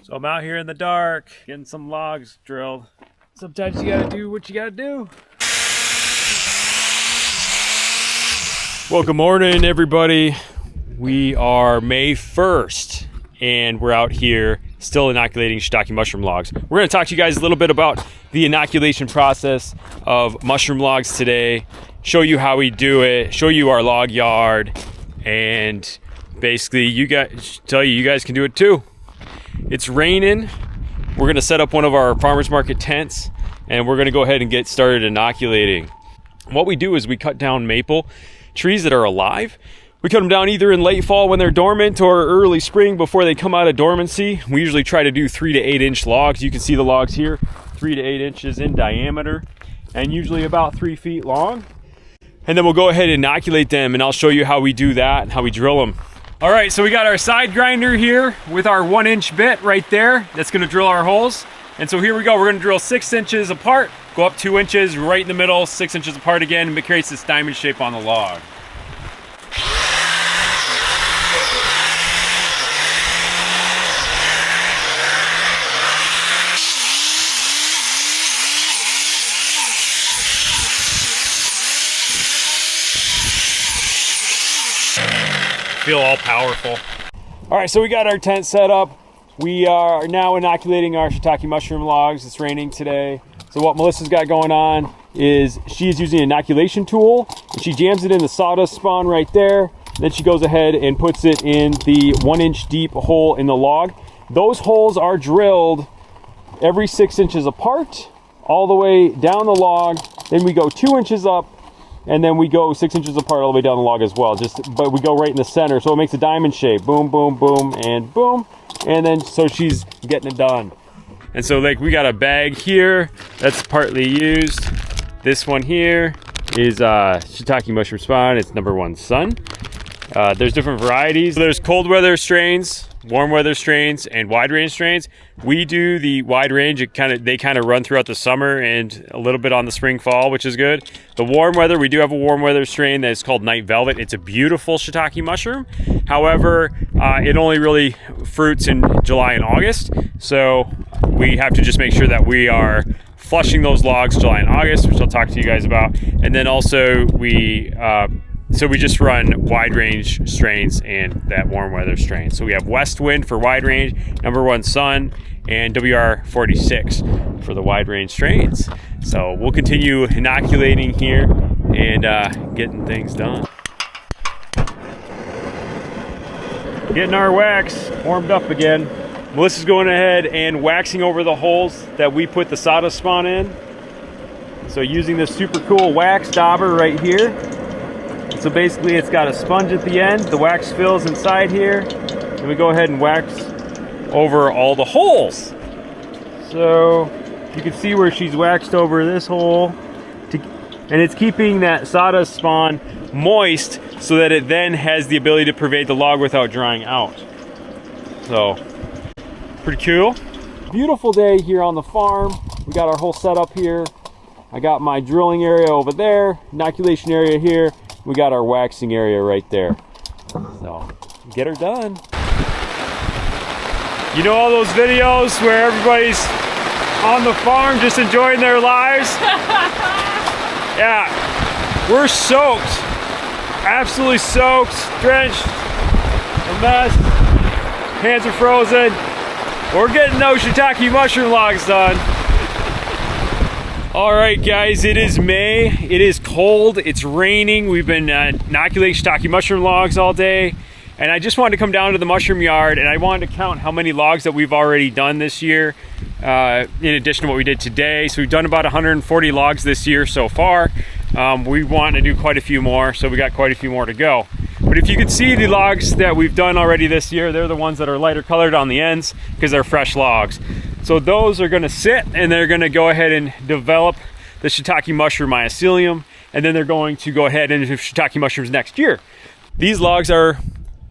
So I'm out here in the dark, getting some logs drilled. Sometimes you gotta do what you gotta do. Well, good morning, everybody. We are May 1st, and we're out here still inoculating shiitake mushroom logs. We're gonna talk to you guys a little bit about the inoculation process of mushroom logs today, show you how we do it, show you our log yard, and basically tell you guys can do it too. It's raining. We're gonna set up one of our farmers market tents, and we're gonna go ahead and get started inoculating. What we do is we cut down maple trees that are alive. We cut them down either in late fall when they're dormant or early spring before they come out of dormancy. We usually try to do 3 to 8 inch logs. You can see the logs here, 3 to 8 inches in diameter and usually about 3 feet long. And then we'll go ahead and inoculate them, and I'll show you how we do that and how we drill them. All right, so we got our side grinder here with our 1-inch bit right there. That's gonna drill our holes. And so here we go, we're gonna drill 6 inches apart, go up 2 inches, right in the middle, 6 inches apart again, and it creates this diamond shape on the log. Feel all powerful. All right, so we got our tent set up. We are now inoculating our shiitake mushroom logs. It's raining today. So what Melissa's got going on is she's using an inoculation tool, and she jams it in the sawdust spawn right there. Then she goes ahead and puts it in the 1-inch deep hole in the log. Those holes are drilled every 6 inches apart, all the way down the log. Then we go 2 inches up, and then we go 6 inches apart all the way down the log as well. But we go right in the center, so it makes a diamond shape. Boom, boom, boom, and boom. And then so she's getting it done. And so like we got a bag here that's partly used. This one here is shiitake mushroom spawn. It's #1 Sun. There's different varieties. There's cold weather strains, warm weather strains, and wide range strains. We do the wide range. They kind of run throughout the summer and a little bit on the spring fall, which is good. The warm weather, we do have a warm weather strain that is called Night Velvet. It's a beautiful shiitake mushroom. However, it only really fruits in July and August. So we have to just make sure that we are flushing those logs July and August, which I'll talk to you guys about. And then also we just run wide range strains and that warm weather strain. So we have West Wind for wide range, #1 Sun, and WR46 for the wide range strains. So we'll continue inoculating here and getting things done. Getting our wax warmed up again. Melissa's going ahead and waxing over the holes that we put the sawdust spawn in. So using this super cool wax dauber right here. So basically it's got a sponge at the end, the wax fills inside here, and we go ahead and wax over all the holes. So you can see where she's waxed over this hole, and it's keeping that sawdust spawn moist so that it then has the ability to pervade the log without drying out. So, pretty cool. Beautiful day here on the farm. We got our whole setup here. I got my drilling area over there, inoculation area here. We got our waxing area right there. So, get her done. You know all those videos where everybody's on the farm just enjoying their lives? Yeah, we're soaked. Absolutely soaked, drenched, a mess. Hands are frozen. We're getting those shiitake mushroom logs done. All right, guys, it is May. It is cold, it's raining. We've been inoculating shiitake mushroom logs all day. And I just wanted to come down to the mushroom yard, and I wanted to count how many logs that we've already done this year, in addition to what we did today. So we've done about 140 logs this year so far. We want to do quite a few more, so we got quite a few more to go. But if you can see the logs that we've done already this year, they're the ones that are lighter colored on the ends because they're fresh logs. So those are going to sit, and they're going to go ahead and develop the shiitake mushroom mycelium, and then they're going to go ahead and do shiitake mushrooms next year. These logs are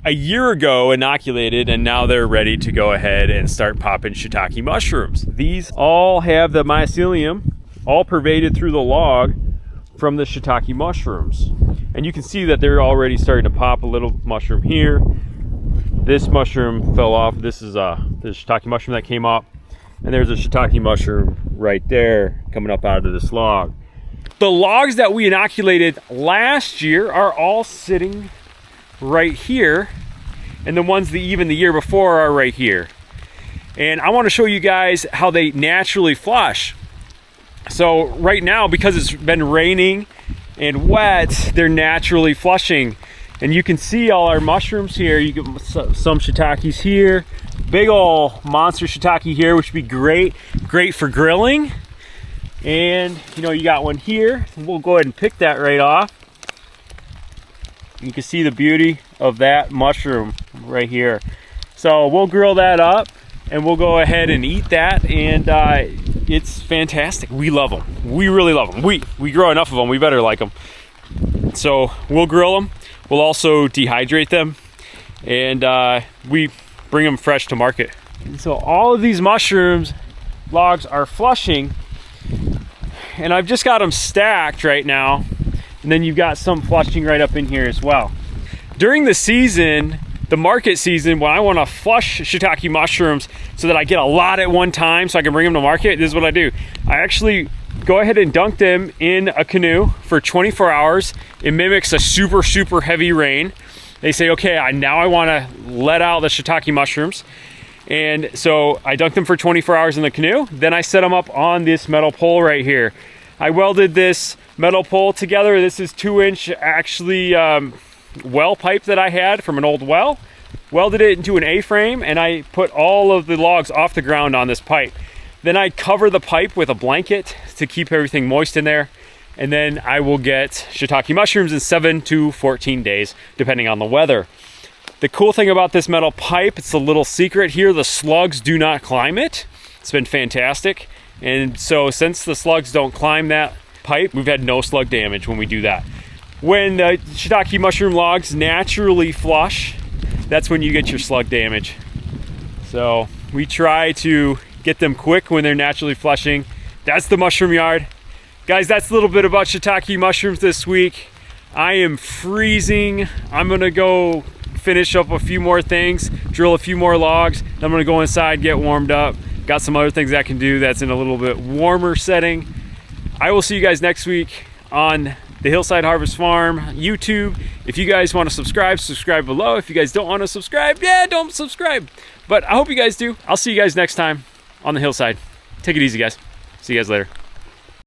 a year ago inoculated, and now they're ready to go ahead and start popping shiitake mushrooms. These all have the mycelium all pervaded through the log from the shiitake mushrooms. And you can see that they're already starting to pop a little mushroom here, this mushroom fell off. This is the shiitake mushroom that came up, and there's a shiitake mushroom right there coming up out of this log. The logs that we inoculated last year are all sitting right here, and the ones that even the year before are right here. And I want to show you guys how they naturally flush. So right now, because it's been raining and wet, they're naturally flushing. And you can see all our mushrooms here. You get some shiitakes here, big ol' monster shiitake here, which would be great for grilling. And you know, you got one here. We'll go ahead and pick that right off. You can see the beauty of that mushroom right here. So we'll grill that up and we'll go ahead and eat that, and it's fantastic. We love them. We really love them. We grow enough of them, we better like them. So we'll grill them. We'll also dehydrate them, and we bring them fresh to market. And so all of these mushrooms logs are flushing, and I've just got them stacked right now, and then you've got some flushing right up in here as well. During the season, the market season, when I want to flush shiitake mushrooms so that I get a lot at one time so I can bring them to market, this is what I do. I actually go ahead and dunk them in a canoe for 24 hours. It mimics a super heavy rain. They say, okay, now I want to let out the shiitake mushrooms. And so I dunk them for 24 hours in the canoe. Then I set them up on this metal pole right here. I welded this metal pole together. This is 2-inch actually well pipe that I had from an old well. Welded it into an A-frame, and I put all of the logs off the ground on this pipe. Then I cover the pipe with a blanket to keep everything moist in there. And then I will get shiitake mushrooms in 7 to 14 days, depending on the weather. The cool thing about this metal pipe, it's a little secret here, the slugs do not climb it. It's been fantastic. And so since the slugs don't climb that pipe, we've had no slug damage when we do that. When the shiitake mushroom logs naturally flush, that's when you get your slug damage. So we try to get them quick when they're naturally flushing. That's the mushroom yard. Guys, that's a little bit about shiitake mushrooms this week. I am freezing. I'm gonna go finish up a few more things, drill a few more logs. Then I'm gonna go inside, get warmed up. Got some other things I can do that's in a little bit warmer setting. I will see you guys next week on the Hillside Harvest Farm YouTube. If you guys want to subscribe below. If you guys don't want to subscribe, yeah, don't subscribe. But I hope you guys do. I'll see you guys next time on the Hillside. Take it easy, guys. See you guys later.